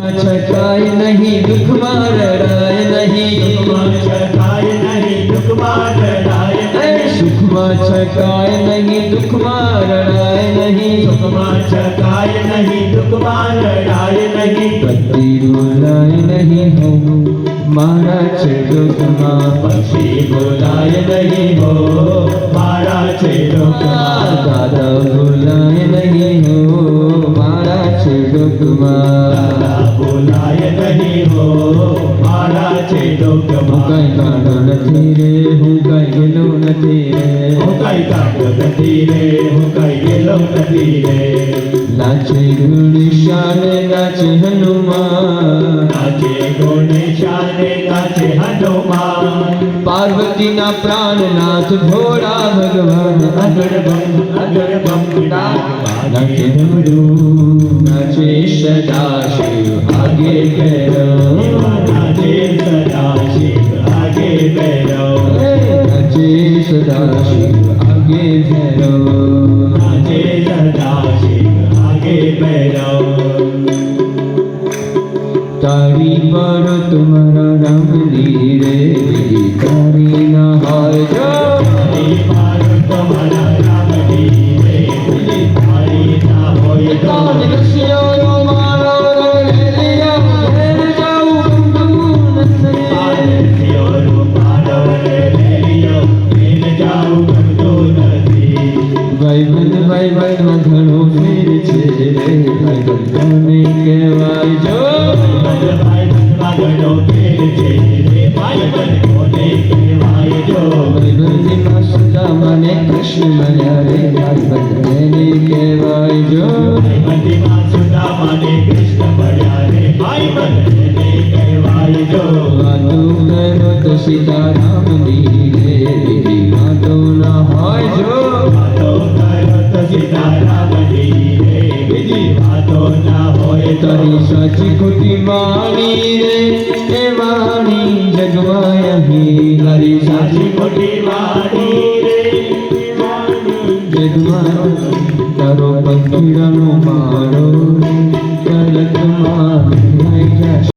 छकाय नहीं दुख मारणाय नहीं, छकाय नहीं दुख मारणाय नहीं, सुखमा छकाय नहीं दुख मारणाय नहीं, सुखमा छकाय नहीं दुख मारणाय नहीं, पति बोलाय नहीं हो मारा छे दुखमा, पक्षी बोलाय नहीं हो मारा छे दुखमा, दादा बोलाय नहीं हो मारा छे दुखमा, दादा बोलाय नहीं हो मारा छे दुखमा, कई कांडो નથી रे હું કઈ ગેલો નથી રે, હું કઈ કાંડો નથી રે હું કઈ ગેલો નથી રે, નાચે ગુણશાન નાચે હનુમાન, નાચે ગુણશાન નાચે હનુમાન, પાર્વતીના પ્રાણનાથ ભોળા ભગવાન, અગર બમ નાચે ડમરૂ નાચે સદાશિવ આગે ભૈરવ, નાચે સદાશિવ આગે ભૈરવ, નાચે સદાશિવ આગે ભૈરવ, નાચે સદાશિવ આગે ભૈરવ, તારી પર તમારા રામની રે તારી ના હોય જો, તારી પાર તમારા રામની રે બીજી તારી ના હોય તો, કૃષ્ણનો મારો રંગ લીલો ઘેર જાઉં ગમતું નથી, પારસીઓનો પાડવ રે લેલિયો મેલ જાઉં ગમતું નથી, ભાઈબંધમાં ઘણો ફેર છે રે, ભાઈબંધ કોને કહેવાય જો, ભાઈબંધમાં ઘણો ફેર છે રે, ભાઈબંધ કોને કહેવાય જો, ભાઈબંધીમાં સુદામાને કૃષ્ણ મળ્યા રે, ભાઈબંધ એને કહેવાય જો, ભાઈબંધીમાં સુદામાને કૃષ્ણ મળ્યા રે, ભાઈબંધ એને કહેવાય જો, વાતો કરો તો સીતારામની રે, બીજી વાતો ના હોય જો, વાતો કરો તો સીતારામની રે, બીજી વાતો ના હોય તો, તારી સાચી ખોટી વાણી રે એ વાણી જગમાં અહીં, તારી સાચી ખોટી વાણી રે જગમાં તારો પંખીડાનો માન